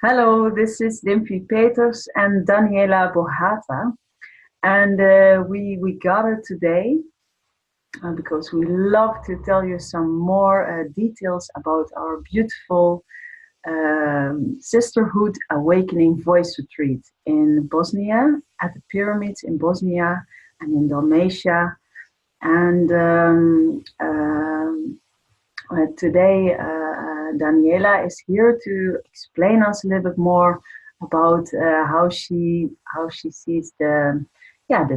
Hello, this is Dymphi Peeters and Daniela Bohata, and we gathered today because we love to tell you some more details about our beautiful Sisterhood Awakening Voice Retreat in Bosnia, at the pyramids in Bosnia and in Dalmatia. And today, Daniela is here to explain us a little bit more about how she sees the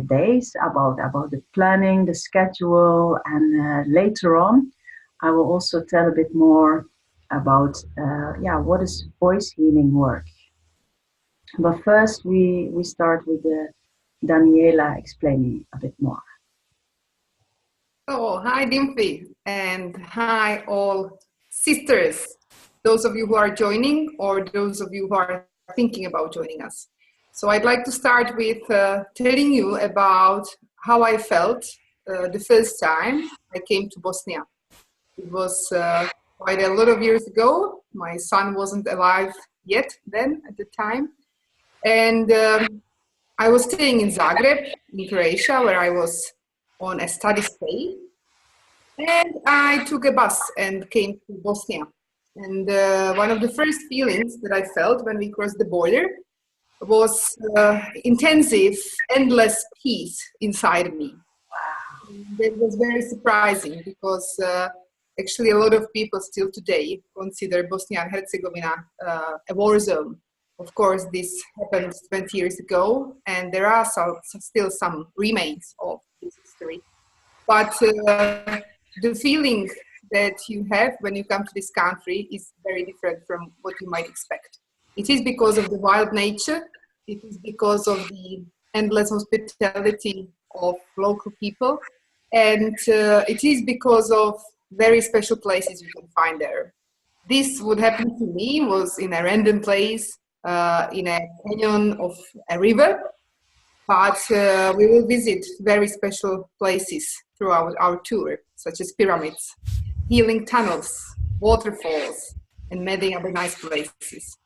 days, about the planning, the schedule, and later on, I will also tell a bit more about what is voice healing work. But first, we start with Daniela explaining a bit more. Oh, hi Dymphi, and hi all sisters, those of you who are joining or those of you who are thinking about joining us. So I'd like to start with telling you about how I felt the first time I came to Bosnia. It was quite a lot of years ago. My son wasn't alive yet then at the time. And I was staying in Zagreb, in Croatia, where I was on a study stay, and I took a bus and came to Bosnia. And one of the first feelings that I felt when we crossed the border was intensive, endless peace inside me. That was very surprising because actually a lot of people still today consider Bosnia and Herzegovina a war zone. Of course, this happened 20 years ago, and there are still some remains of this history. But the feeling that you have when you come to this country is very different from what you might expect. It is because of the wild nature. It is because of the endless hospitality of local people. And it is because of very special places you can find there. This would happen to me was in a random place, in a canyon of a river, but we will visit very special places throughout our tour, such as pyramids, healing tunnels, waterfalls, and many other nice places.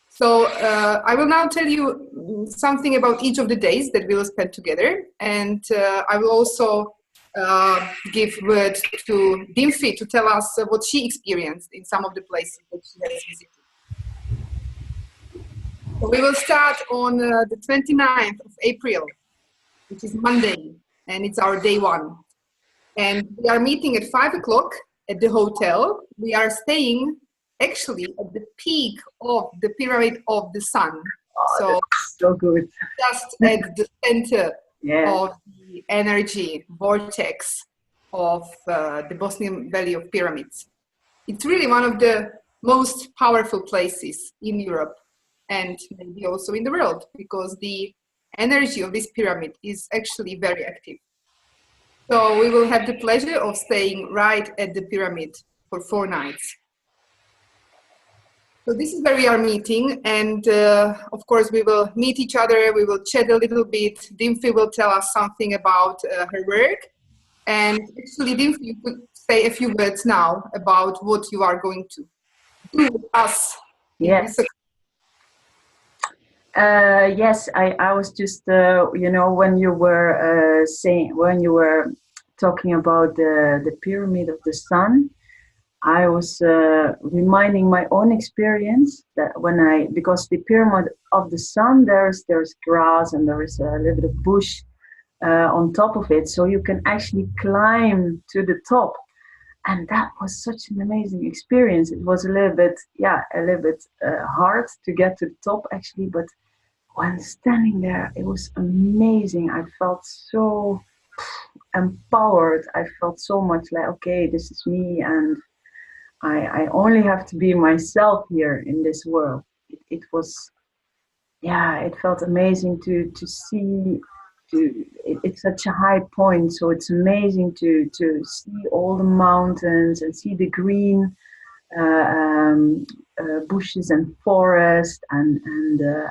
So I will now tell you something about each of the days that we will spend together, and I will also give word to Dymphi to tell us what she experienced in some of the places that she has visited. So we will start on the 29th of April, which is Monday, and it's our day one. And we are meeting at 5 o'clock at the hotel. We are staying actually at the peak of the Pyramid of the Sun. Oh, so good. Just at the center of the energy vortex of the Bosnian Valley of Pyramids. It's really one of the most powerful places in Europe and maybe also in the world, because the energy of this pyramid is actually very active. So we will have the pleasure of staying right at the pyramid for 4 nights. So this is where we are meeting, and of course we will meet each other, we will chat a little bit. Dymphi will tell us something about her work, and actually Dymphi, you could say a few words now about what you are going to do with us. Yes. Yes, I was just, when you were talking about the Pyramid of the Sun, I was reminding my own experience that because the Pyramid of the Sun, there's grass and there is a little bit of bush on top of it, so you can actually climb to the top. And that was such an amazing experience. It was a little bit hard to get to the top actually, but when standing there, it was amazing. I felt so empowered. I felt so much like, okay, this is me, and I only have to be myself here in this world. It felt amazing to see. It's such a high point, so it's amazing to see all the mountains and see the green bushes and forest, and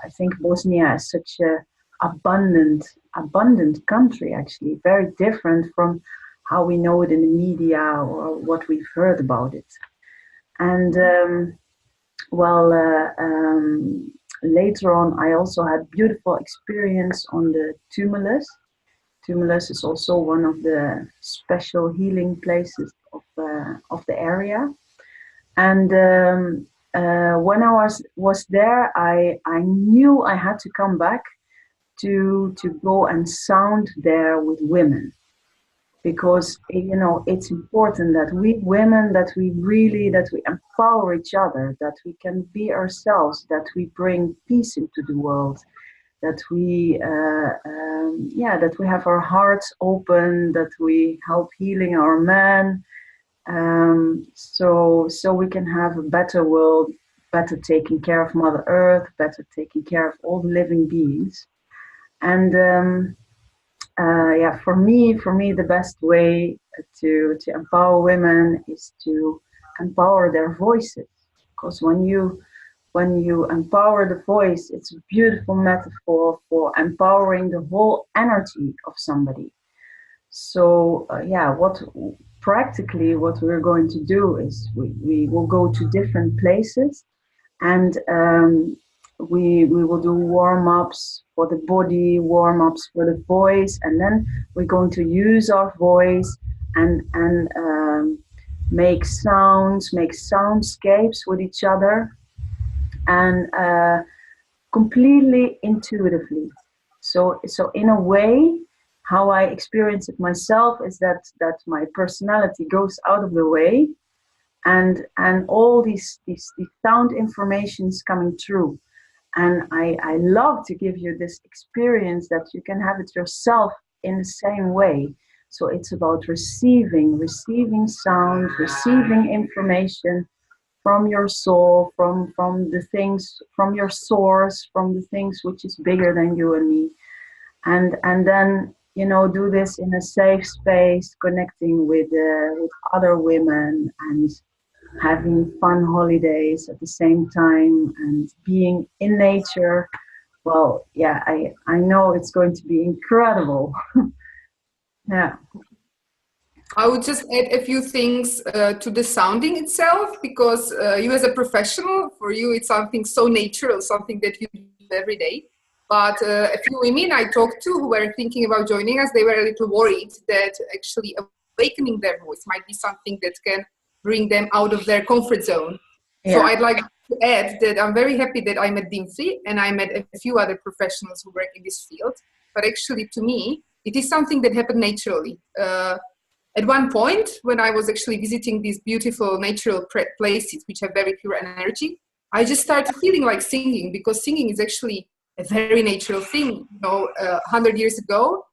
I think Bosnia is such a abundant country, actually, very different from how we know it in the media or what we've heard about it. And Later on, I also had beautiful experience on the tumulus. Tumulus is also one of the special healing places of the area. And when I was there, I knew I had to come back to go and sound there with women, because it's important that we women, that we empower each other, that we can be ourselves, that we bring peace into the world, that we that we have our hearts open, that we help healing our men, so we can have a better world, better taking care of Mother Earth, better taking care of all the living beings. And for me, the best way to empower women is to empower their voices, because when you empower the voice, it's a beautiful metaphor for empowering the whole energy of somebody. So what we're going to do is we will go to different places, and we will do warm-ups for the body, warm-ups for the voice, and then we're going to use our voice and make sounds, make soundscapes with each other, and completely intuitively. So in a way, how I experience it myself is that my personality goes out of the way, and all these sound information is coming through. And I love to give you this experience that you can have it yourself in the same way. So it's about receiving sound, receiving information from your soul, from the things, from your source, from the things which is bigger than you and me. And then, do this in a safe space, connecting with other women, and having fun holidays at the same time, and being in nature. Well, yeah, I know it's going to be incredible. Yeah. I would just add a few things to the sounding itself, because you as a professional, for you it's something so natural, something that you do every day. But a few women I talked to who were thinking about joining us, they were a little worried that actually awakening their voice might be something that can bring them out of their comfort zone. Yeah. So I'd like to add that I'm very happy that I met Dymphi, and I met a few other professionals who work in this field. But actually, to me, it is something that happened naturally. At one point, when I was actually visiting these beautiful natural places which have very pure energy, I just started feeling like singing, because singing is actually a very natural thing. 100 years ago,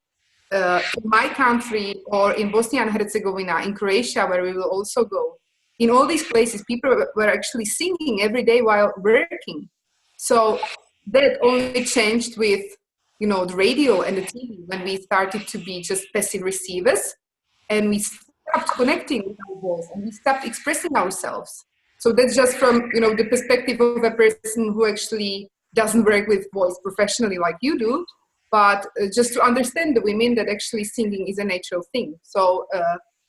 in my country, or in Bosnia and Herzegovina, in Croatia, where we will also go, in all these places, people were actually singing every day while working. So that only changed with, the radio and the TV, when we started to be just passive receivers, and we stopped connecting with our voice, and we stopped expressing ourselves. So that's just from, the perspective of a person who actually doesn't work with voice professionally like you do, but just to understand the women that actually singing is a natural thing. So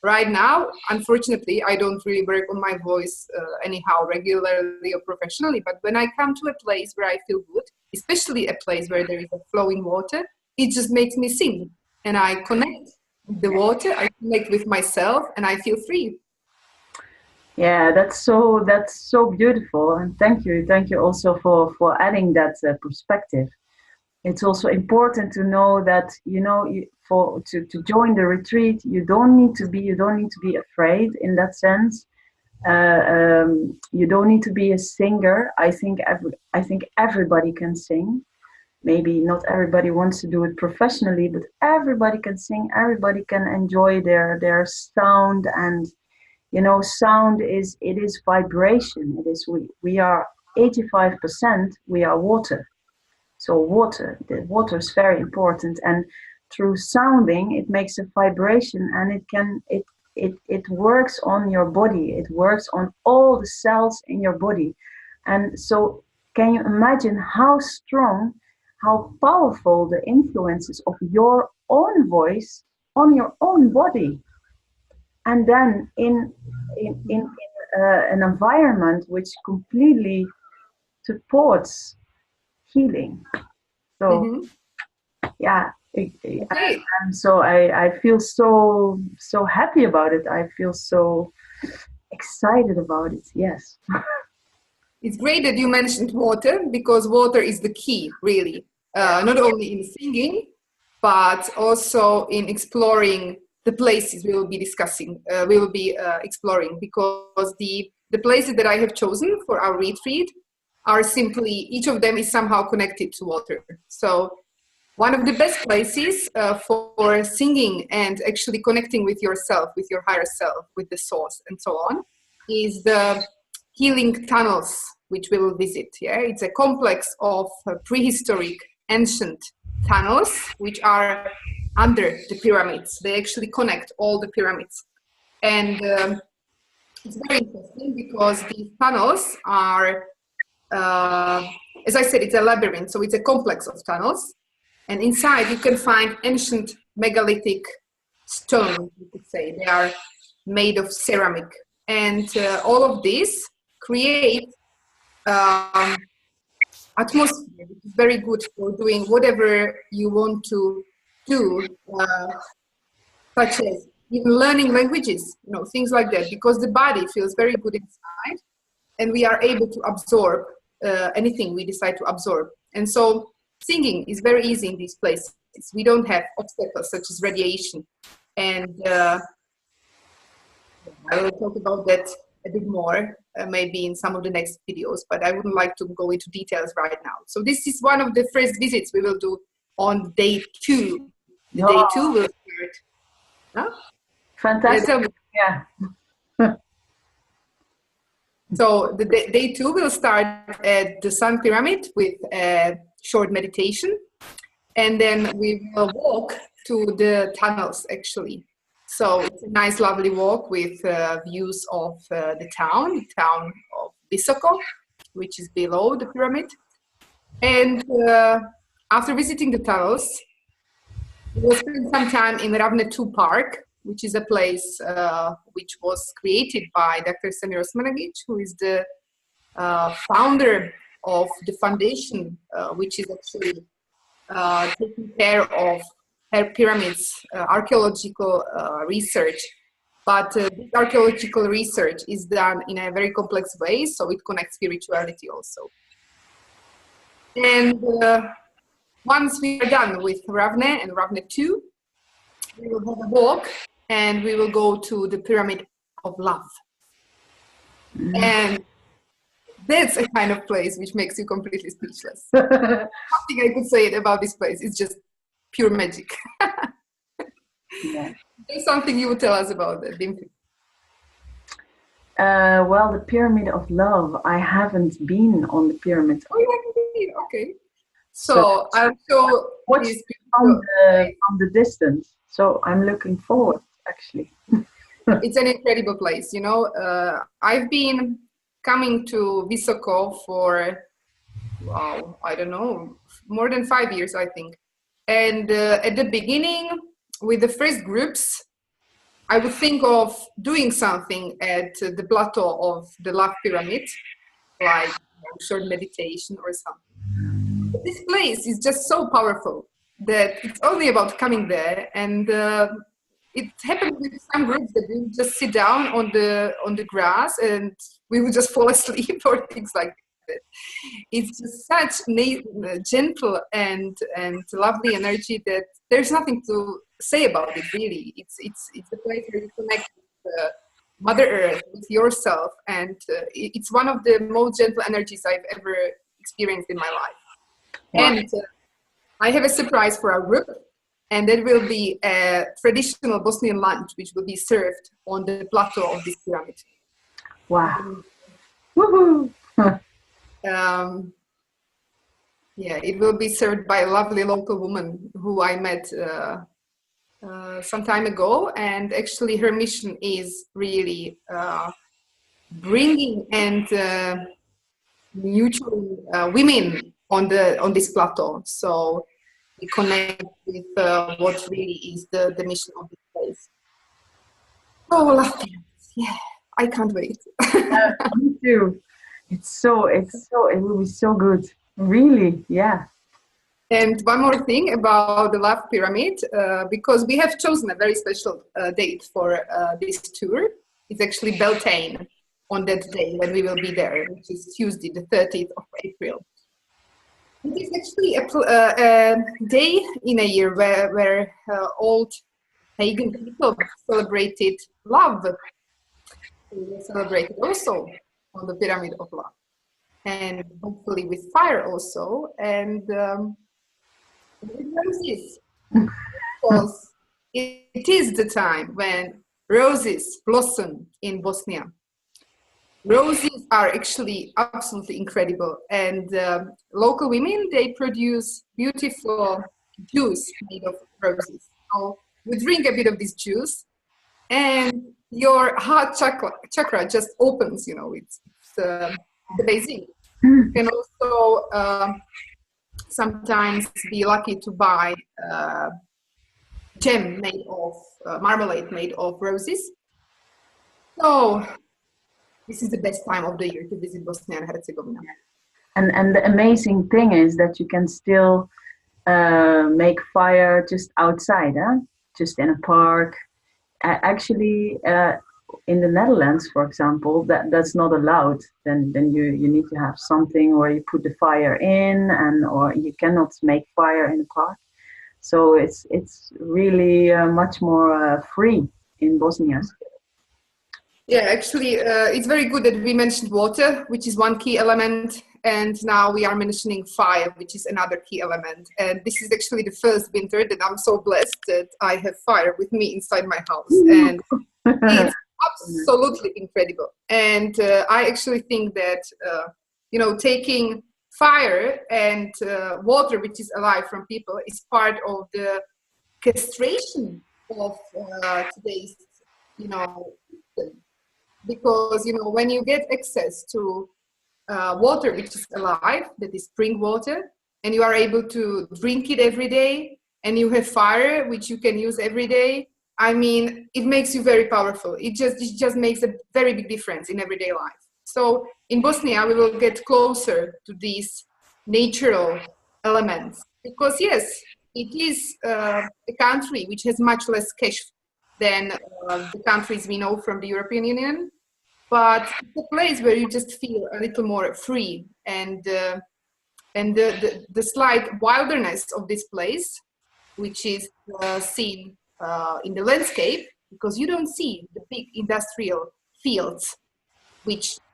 right now, unfortunately, I don't really work on my voice anyhow, regularly or professionally, but when I come to a place where I feel good, especially a place where there is a flowing water, it just makes me sing, and I connect with the water, I connect with myself, and I feel free. Yeah, that's so beautiful, and thank you also for adding that perspective. It's also important to know that to join the retreat, you don't need to be afraid in that sense. You don't need to be a singer. I think everybody can sing. Maybe not everybody wants to do it professionally, but everybody can sing. Everybody can enjoy their sound, and sound is vibration. It is we are 85%. We are water. So the water is very important, and through sounding, it makes a vibration, and it works on your body. It works on all the cells in your body. And so can you imagine how strong, how powerful the influences of your own voice on your own body? And then in an environment which completely supports healing. So Mm-hmm. yeah, Okay. and so I feel so happy about it. I feel so excited about it. Yes. It's great that you mentioned water, because water is the key, really, not only in singing, but also in exploring the places we will be discussing, we will be exploring, because the places that I have chosen for our retreat are simply, each of them is somehow connected to water. So one of the best places for singing and actually connecting with yourself, with your higher self, with the source, and so on, is the healing tunnels, which we will visit. Yeah, it's a complex of prehistoric, ancient tunnels, which are under the pyramids. They actually connect all the pyramids, and it's very interesting because these tunnels are, as I said, it's a labyrinth, so it's a complex of tunnels. And inside you can find ancient megalithic stones, you could say. They are made of ceramic. And all of this create atmosphere, which is very good for doing whatever you want to do, such as even learning languages, things like that, because the body feels very good inside, and we are able to absorb anything we decide to absorb. And so singing is very easy in these places. We don't have obstacles such as radiation. And I will talk about that a bit more, maybe in some of the next videos, but I wouldn't like to go into details right now. So this is one of the first visits we will do on day 2. The day 2 will start. Huh? Fantastic. Yeah. So the day 2 will start at the Sun Pyramid with a short meditation, and then we will walk to the tunnels, actually. So it's a nice, lovely walk with views of the town of VISOKO, which is below the pyramid. And after visiting the tunnels, we will spend some time in Ravne 2 Park, which is a place which was created by Dr. Semir Osmanagic, who is the founder of the foundation, which is actually taking care of pyramids, archaeological research. But this archaeological research is done in a very complex way, so it connects spirituality also. And once we are done with Ravne and Ravne 2, we will have a walk and we will go to the Pyramid of Love. And that's a kind of place which makes you completely speechless. Nothing I could say about this place. It's just pure magic. Yeah. There's something you would tell us about that, Dymphi. Well, the Pyramid of Love. I haven't been on the pyramid. Oh, you haven't been? Okay. So I'll show this from the distance. So I'm looking forward, actually. It's an incredible place. I've been coming to VISOKO for, wow, I don't know, more than 5 years, I think. And at the beginning, with the first groups, I would think of doing something at the plateau of the Love Pyramid, like short meditation or something. But this place is just so powerful that it's only about coming there, and it happened with some groups that we would just sit down on the grass and we would just fall asleep or things like that. It's just such gentle and lovely energy that there's nothing to say about it, really. It's a place where you connect with Mother Earth, with yourself, and it's one of the most gentle energies I've ever experienced in my life. Wow. And I have a surprise for our group, and that will be a traditional Bosnian lunch, which will be served on the plateau of this pyramid. Wow. Woohoo! Yeah, it will be served by a lovely local woman who I met some time ago, and actually her mission is really bringing and nurturing women on this plateau. So we connect with what really is the mission of this place. Oh, lovely. Yeah, I can't wait. Me too. It will be so good. Really? Yeah. And one more thing about the Love Pyramid, because we have chosen a very special date for this tour. It's actually Beltane on that day when we will be there, which is Tuesday, the 30th of April. It is actually a day in a year where old pagan people celebrated love. They celebrated also on the Pyramid of Love, and hopefully with fire also, and with roses, because it is the time when roses blossom in Bosnia. Roses are actually absolutely incredible, and local women, they produce beautiful juice made of roses. So you drink a bit of this juice and your heart chakra just opens, you know, it's amazing. You can also sometimes be lucky to buy gem made of marmalade made of roses. So this is the best time of the year to visit Bosnia and Herzegovina. And the amazing thing is that you can still make fire just outside, huh? Just in a park. Actually, in the Netherlands, for example, that's not allowed. Then you need to have something where you put the fire in, and or you cannot make fire in a park. So it's really much more free in Bosnia. Yeah, actually, it's very good that we mentioned water, which is one key element, and now we are mentioning fire, which is another key element. And this is actually the first winter that I'm so blessed that I have fire with me inside my house, and it's absolutely incredible. And I actually think that you know, taking fire and water, which is alive from people, is part of the castration of today's, you know, because, you know, when you get access to water which is alive, that is spring water, and you are able to drink it every day, and you have fire which you can use every day, I mean, it makes you very powerful. It just makes a very big difference in everyday life. So in Bosnia we will get closer to these natural elements, because yes, it is a country which has much less cash than the countries we know from the European Union, but it's a place where you just feel a little more free, and the slight wilderness of this place, which is seen in the landscape, because you don't see the big industrial fields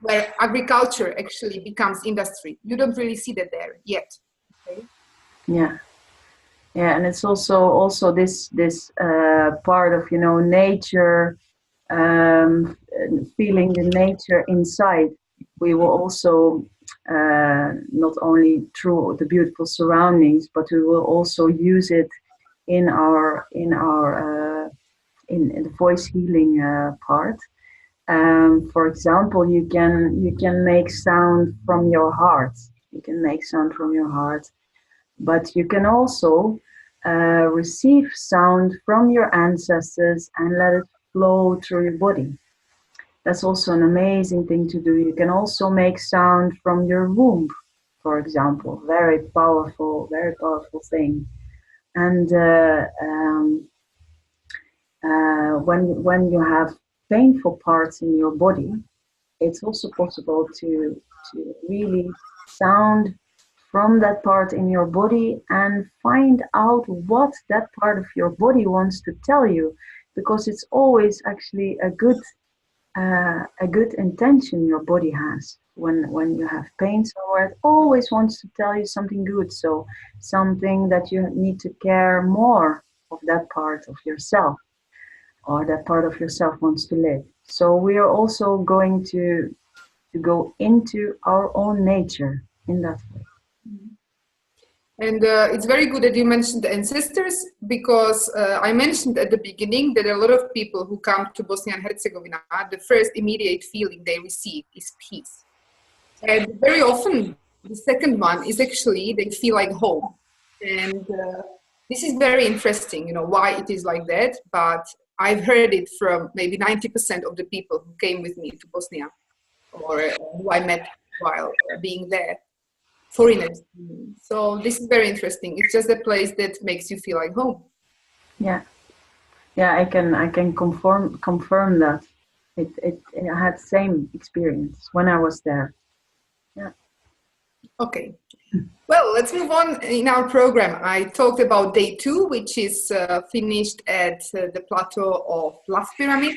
where agriculture actually becomes industry. You don't really see that there yet. Okay? Yeah. Yeah, and it's also this part of, you know, nature, feeling the nature inside. We will also not only through the beautiful surroundings, but we will also use it in the voice healing part. For example, you can make sound from your heart. You can make sound from your heart, but you can also receive sound from your ancestors and let it flow through your body. That's also an amazing thing to do. You can also make sound from your womb, for example. Very powerful thing. And when you have painful parts in your body, it's also possible to really sound from that part in your body and find out what that part of your body wants to tell you, because it's always actually a good intention your body has. When you have pain somewhere, it always wants to tell you something good, so something that you need to care more of that part of yourself, or that part of yourself wants to live. So we are also going to go into our own nature in that way. And it's very good that you mentioned the ancestors, because I mentioned at the beginning that a lot of people who come to Bosnia and Herzegovina, the first immediate feeling they receive is peace. And very often, the second one is actually they feel like home. And this is very interesting, you know, why it is like that. But I've heard it from maybe 90% of the people who came with me to Bosnia, or who I met while being there. foreigners. So this is very interesting. It's just a place that makes you feel like home. Yeah, yeah, I can confirm that. I had same experience when I was there. Yeah. Okay. Well, let's move on in our program. I talked about day 2, which is finished at the plateau of Last Pyramid.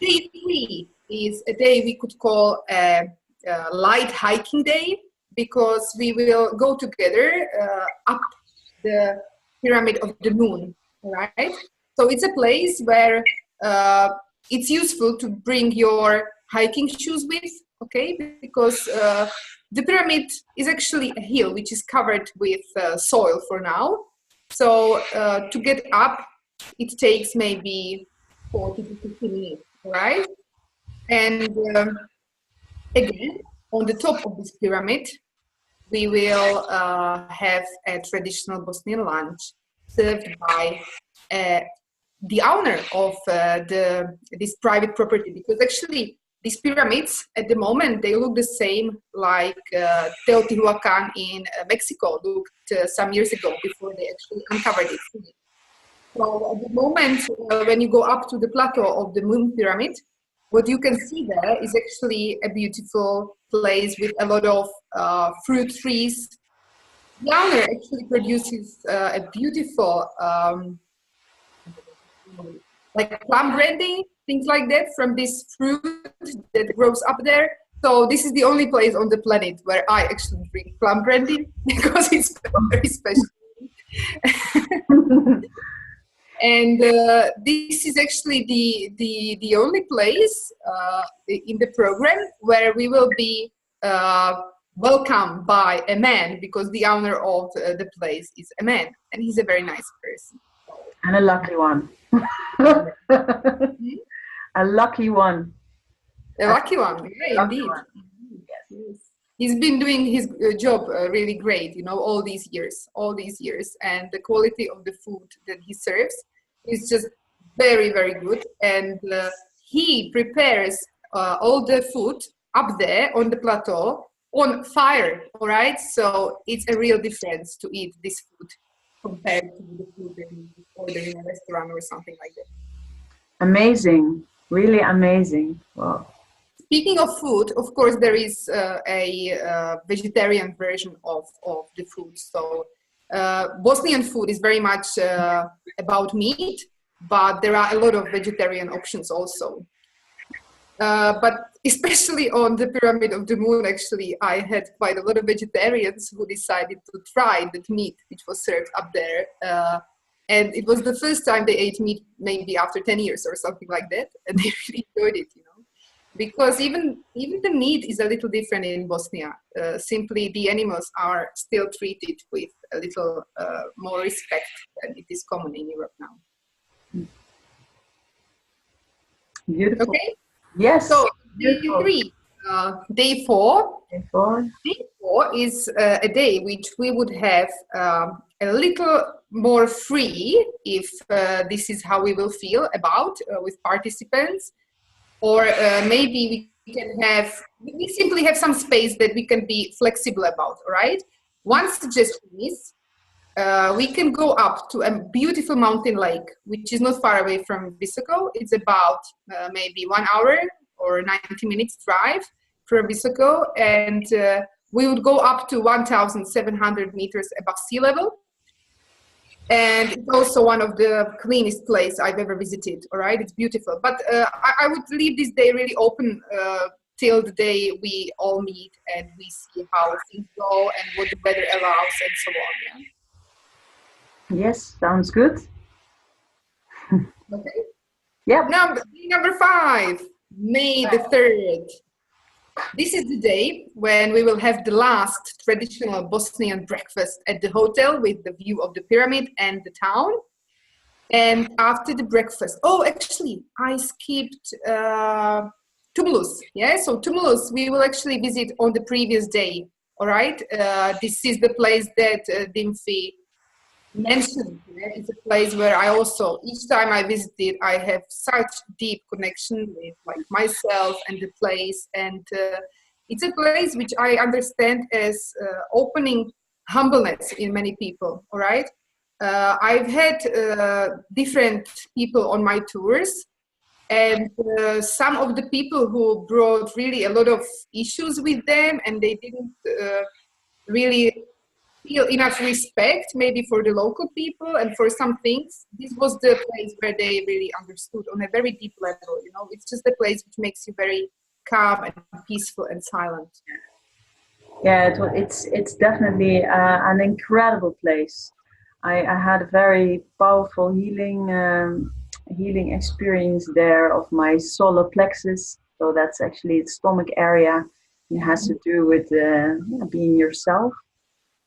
Day 3 is a day we could call a light hiking day, because we will go together up the Pyramid of the Moon, right? So it's a place where it's useful to bring your hiking shoes with, okay? Because the pyramid is actually a hill which is covered with soil for now. So to get up, it takes maybe 40 to 50 minutes, right? And again, on the top of this pyramid, we will have a traditional Bosnian lunch served by the owner of this private property, because actually these pyramids at the moment, they look the same like Teotihuacan in Mexico looked some years ago before they actually uncovered it. So at the moment, when you go up to the plateau of the Moon Pyramid, what you can see there is actually a beautiful place with a lot of fruit trees. The owner actually produces a beautiful like plum brandy, things like that, from this fruit that grows up there. So this is the only place on the planet where I actually drink plum brandy, because it's very special. And this is actually the only place in the program where we will be welcomed by a man, because the owner of the place is a man, and he's a very nice person. And a lucky one. A lucky one. A lucky one, yeah, indeed. One. Yes. He's been doing his job really great, you know, all these years, and the quality of the food that he serves is just very, very good. And he prepares all the food up there on the plateau on fire, all right? So it's a real difference to eat this food compared to the food that you order in a restaurant or something like that. Amazing, really amazing. Wow. Speaking of food, of course, there is a vegetarian version of the food. So Bosnian food is very much about meat, but there are a lot of vegetarian options also. But especially on the Pyramid of the Moon, actually, I had quite a lot of vegetarians who decided to try the meat which was served up there. And it was the first time they ate meat, maybe after 10 years or something like that. And they really enjoyed it, you know. Because even the meat is a little different in Bosnia. Simply the animals are still treated with a little more respect than it is common in Europe now. Beautiful. Okay? Yes. So day 3, day 4. Day 4. Day 4 is a day which we would have a little more free, if this is how we will feel about with participants. Or maybe we simply have some space that we can be flexible about, all right? One suggestion is we can go up to a beautiful mountain lake, which is not far away from VISOKO. It's about maybe 1 hour or 90 minutes drive from VISOKO. And we would go up to 1,700 meters above sea level. And it's also one of the cleanest places I've ever visited, all right? It's beautiful. But I would leave this day really open till the day we all meet and we see how things go and what the weather allows and so on, yeah? Yes, sounds good. Okay. Yeah. Number 5, May the 3rd. This is the day when we will have the last traditional Bosnian breakfast at the hotel with the view of the pyramid and the town. And after the breakfast, actually, I skipped Tumulus. Yeah, so Tumulus we will actually visit on the previous day. All right, this is the place that Dymphi mentioned. Yeah? It's a place where I also, each time I visited, I have such deep connection with like myself and the place. And It's a place which I understand as opening humbleness in many people, all right? I've had different people on my tours, and some of the people who brought really a lot of issues with them, and they didn't really feel enough respect maybe for the local people and for some things. This was the place where they really understood on a very deep level, you know. It's just a place which makes you very calm and peaceful and silent. Yeah, it's definitely an incredible place. I had a very powerful healing experience there of my solar plexus. So that's actually the stomach area. It has to do with being yourself.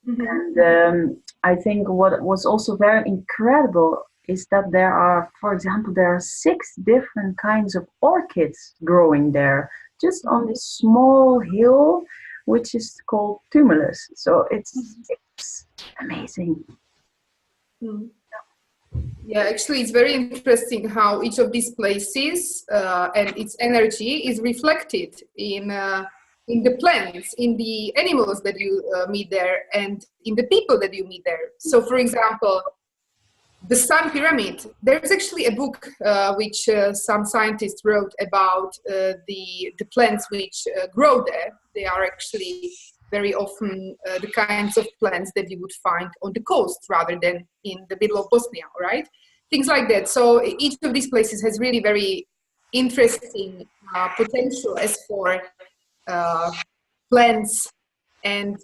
And I think what was also very incredible is that there are, for example, there are 6 different kinds of orchids growing there, just on this small hill, which is called Tumulus. So it's amazing. Yeah, actually, it's very interesting how each of these places and its energy is reflected in the plants, in the animals that you meet there, and in the people that you meet there. So, for example, the Sun Pyramid, there's actually a book which some scientists wrote about the plants which grow there. They are actually very often the kinds of plants that you would find on the coast rather than in the middle of Bosnia, right? Things like that. So each of these places has really very interesting potential as for plants and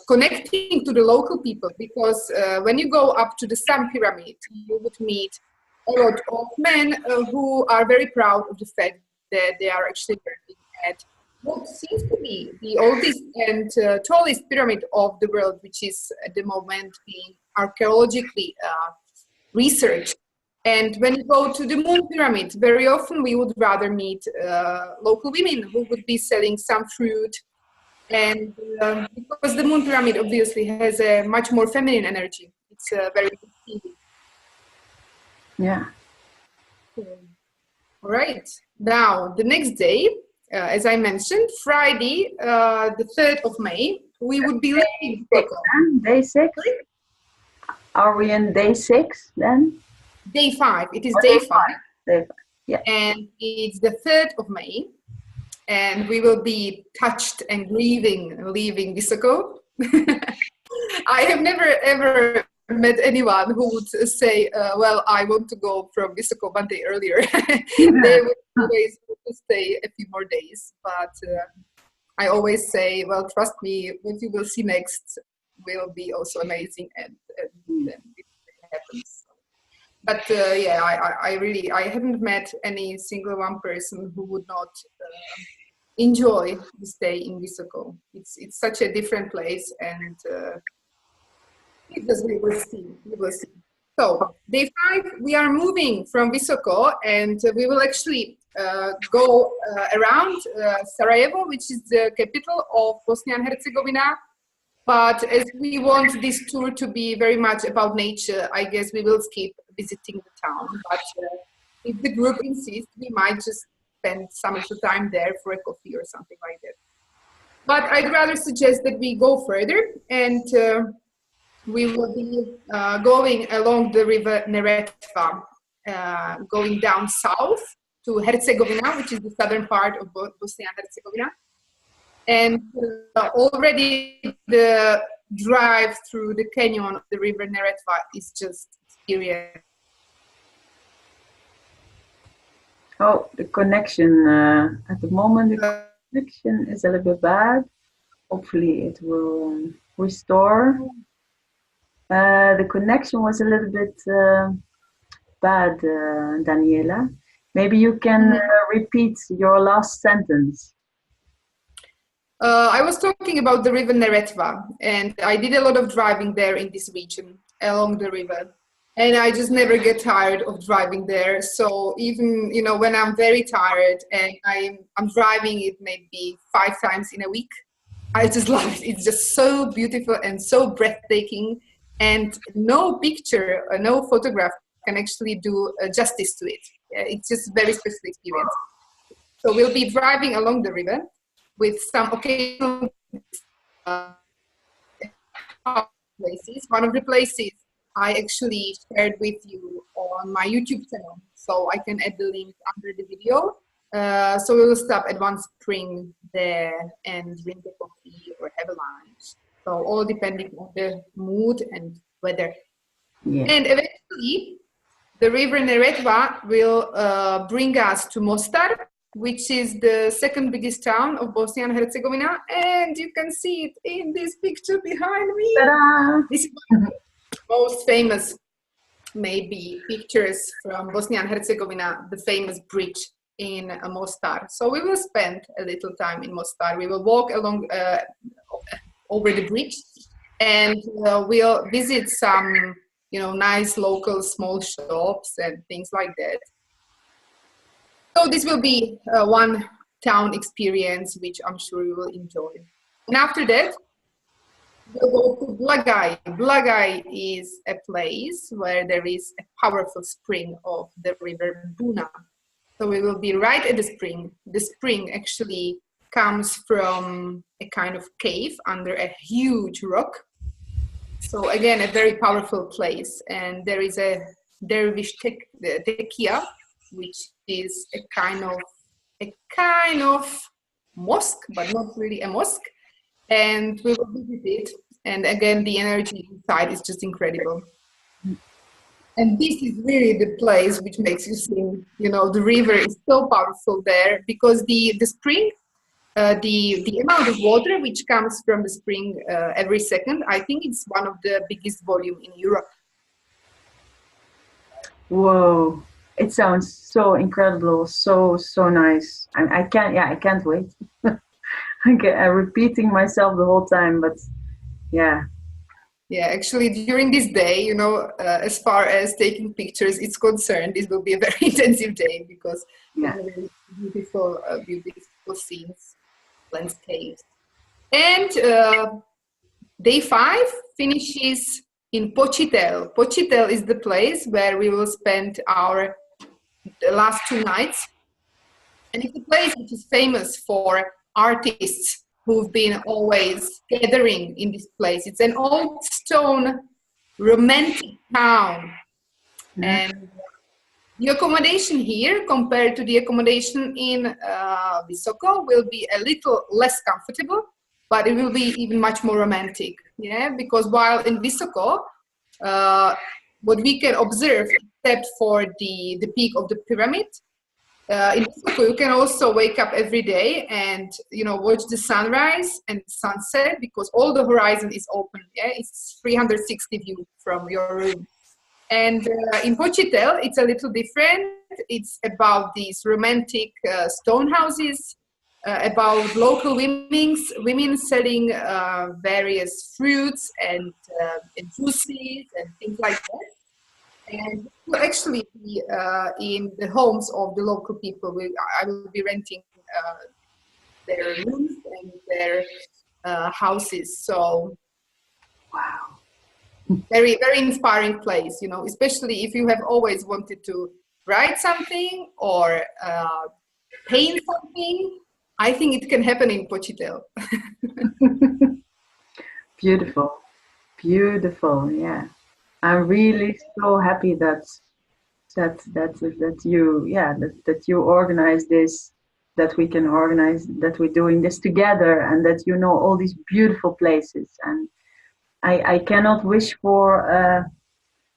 connecting to the local people, because when you go up to the Sun Pyramid, you would meet a lot of men who are very proud of the fact that they are actually working at what seems to be the oldest and tallest pyramid of the world, which is at the moment being archaeologically researched. And when you go to the Moon Pyramid, very often we would rather meet local women who would be selling some fruit. And because the Moon Pyramid obviously has a much more feminine energy, it's very receiving. Yeah. All right. Now, the next day, as I mentioned, Friday, the 3rd of May, we would be leaving VISOKO. Day 6? Are we in day 6 then? Day 5. It is day 5. Day 5. Yeah. And it's the 3rd of May. And we will be touched and grieving leaving VISOKO. I have never ever met anyone who would say, well, I want to go from VISOKO one day earlier. They would always want to stay a few more days. But I always say, well, trust me, what you will see next will be also amazing, and then it happens. But yeah, I haven't met any single one person who would not enjoy the stay in VISOKO. It's such a different place, and because we will see. So day 5, we are moving from VISOKO, and we will actually go around Sarajevo, which is the capital of Bosnia and Herzegovina. But as we want this tour to be very much about nature, I guess we will skip visiting the town. But if the group insists, we might just spend some of the time there for a coffee or something like that. But I'd rather suggest that we go further, and we will be going along the river Neretva, going down south to Herzegovina, which is the southern part of Bosnia and Herzegovina. And already the drive through the canyon of the river Neretva is just experience. Oh, the connection at the moment, the connection is a little bit bad. Hopefully it will restore. The connection was a little bit bad, Daniela. Maybe you can repeat your last sentence. I was talking about the river Neretva, and I did a lot of driving there in this region along the river. And I just never get tired of driving there. So even, you know, when I'm very tired and I'm driving it maybe 5 times in a week, I just love it. It's just so beautiful and so breathtaking. And no picture, no photograph can actually do justice to it. It's just a very special experience. So we'll be driving along the river. with some occasional uh, places. One of the places I actually shared with you on my YouTube channel, so I can add the link under the video. So we will stop at one spring there and drink a coffee or have a lunch. So all depending on the mood and weather. Yeah. And eventually, the river Neretva will bring us to Mostar, which is the second biggest town of Bosnia and Herzegovina. And you can see it in this picture behind me. Ta-da! This is one of the most famous, maybe, pictures from Bosnia and Herzegovina, the famous bridge in Mostar. So we will spend a little time in Mostar. We will walk along over the bridge, and we'll visit some, nice local small shops and things like that. So this will be one town experience, which I'm sure you will enjoy. And after that, we'll go to Blagaj. Blagaj is a place where there is a powerful spring of the river Buna. So we will be right at the spring. The spring actually comes from a kind of cave under a huge rock. So again, a very powerful place. And there is a dervish tekia, which is a kind of mosque, but not really a mosque. And we will visit it. And again, the energy inside is just incredible. And this is really the place which makes you think, the river is so powerful there, because the spring, the amount of water which comes from the spring every second, I think it's one of the biggest volume in Europe. Whoa, it sounds so incredible, so nice. I can't wait. I'm repeating myself the whole time, but yeah. Yeah, actually, during this day, as far as taking pictures is concerned, this will be a very intensive day, because beautiful scenes, landscapes. And day 5 finishes in Počitel. Počitel is the place where we will spend our last 2 nights. And it's a place which is famous for artists who've been always gathering in this place. It's an old stone, romantic town. Mm-hmm. And the accommodation here, compared to the accommodation in VISOKO, will be a little less comfortable, but it will be even much more romantic. Yeah, because while in VISOKO, what we can observe, except for the peak of the pyramid, in VISOKO, you can also wake up every day and watch the sunrise and sunset, because all the horizon is open. Yeah, it's 360 view from your room. And in Počitel, it's a little different. It's about these romantic stone houses, about local women selling various fruits and juices and things like that. And we'll actually be in the homes of the local people. I will be renting their rooms and their houses. So, wow. Very, very inspiring place, especially if you have always wanted to write something or paint something. I think it can happen in Počitel. Beautiful, yeah. I'm really so happy that you organize this, that we can organize, that we're doing this together, and that all these beautiful places. And I cannot wish for,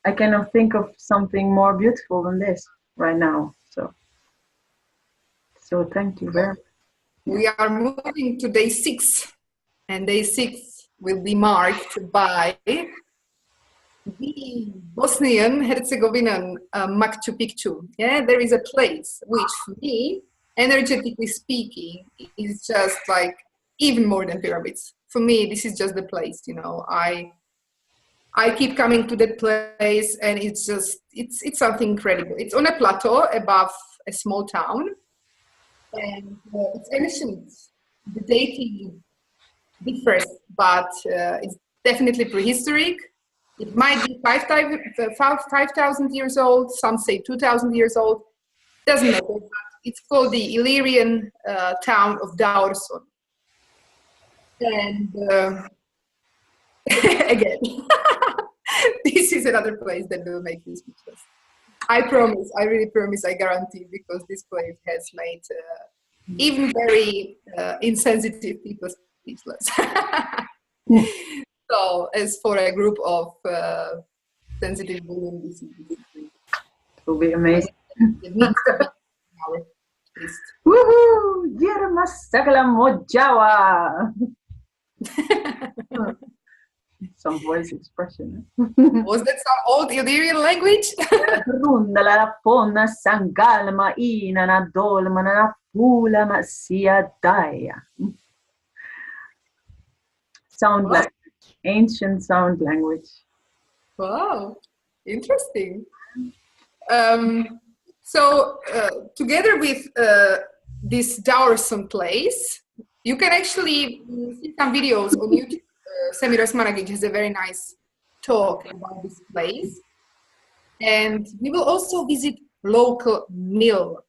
I cannot think of something more beautiful than this right now. So thank you very much. We are moving to day 6, and day 6 will be marked by the Bosnian Herzegovinian Machu Picchu. Yeah, there is a place which, for me, energetically speaking, is just like even more than pyramids. For me, this is just the place. I keep coming to that place, and it's something incredible. It's on a plateau above a small town, and it's ancient. The dating differs, but it's definitely prehistoric. It might be 5,000 years old. Some say 2,000 years old. It doesn't matter. It's called the Illyrian town of Daurson. And again, this is another place that will make you speechless. I promise, I really promise, I guarantee, because this place has made even very insensitive people speechless. So, as for a group of sensitive women, this will be amazing. It needs to be on our list. Woohoo! Yerma Sagala Mojawa! Some voice expression. Was that some old Illyrian language? Runda la fonna sangalma ina na dolma na pula ma sia daya. Sound language, ancient sound language. Wow, interesting. So together with this Dauerson place, you can actually see some videos on YouTube. Semir Osmanagic has a very nice talk about this place. And we will also visit local mill,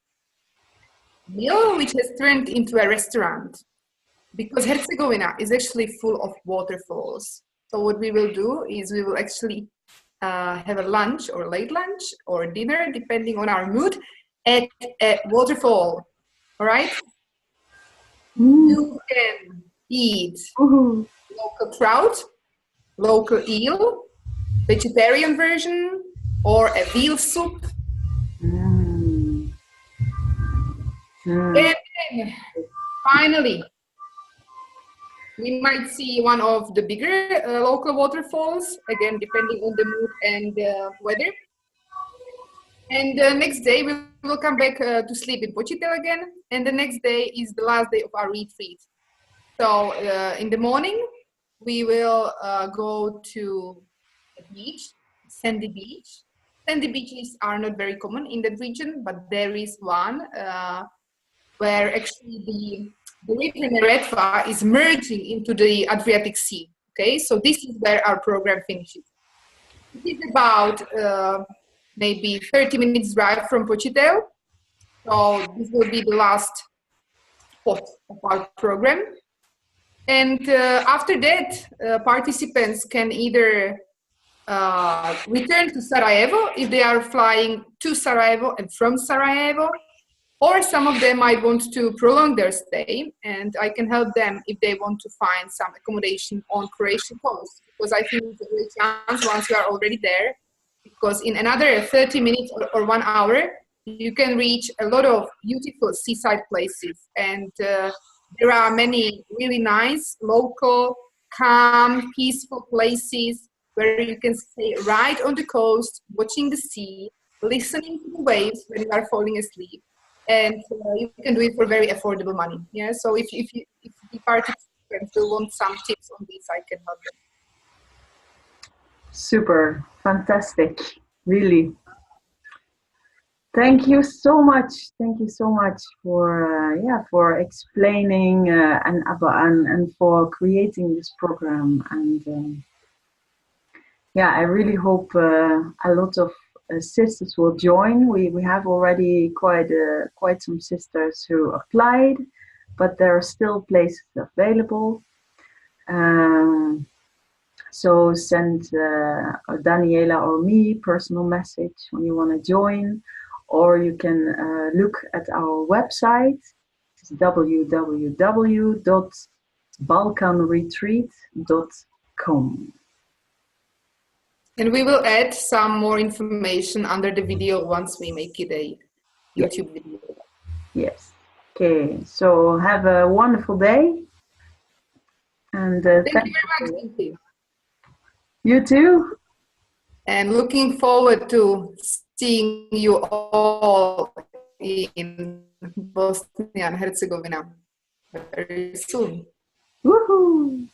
which has turned into a restaurant, because Herzegovina is actually full of waterfalls. So what we will do is we will actually have a lunch or late lunch or dinner, depending on our mood, at a waterfall. All right? You can eat local trout, local eel, vegetarian version, or a veal soup. And then finally, we might see one of the bigger local waterfalls, again, depending on the mood and weather. And the next day, we will come back to sleep in Počitel again. And the next day is the last day of our retreat. So in the morning, we will go to the beach, sandy beach. Sandy beaches are not very common in that region, but there is one where actually the river Neretva is merging into the Adriatic Sea. Okay, so this is where our program finishes. It is about maybe 30 minutes drive from Počitel. So this will be the last spot of our program. And after that, participants can either return to Sarajevo if they are flying to Sarajevo and from Sarajevo, or some of them might want to prolong their stay, and I can help them if they want to find some accommodation on Croatian coast, because I think it's a great chance once you are already there, because in another 30 minutes or 1 hour, you can reach a lot of beautiful seaside places, and there are many really nice, local, calm, peaceful places where you can stay right on the coast, watching the sea, listening to the waves when you are falling asleep. And you can do it for very affordable money. Yeah. So if the participants will want some tips on this, I can help them. Super, fantastic, really. Thank you so much. Thank you so much for explaining and for creating this program. And I really hope a lot of sisters will join. We have already quite some sisters who applied, but there are still places available. So send Daniela or me personal message when you want to join, or you can look at our website. It's www.balkanretreat.com. And we will add some more information under the video once we make it a YouTube video. Yes. Okay. So have a wonderful day. And thank you very much, Dymphi. You too. And looking forward to seeing you all in Bosnia and Herzegovina very soon. Woohoo!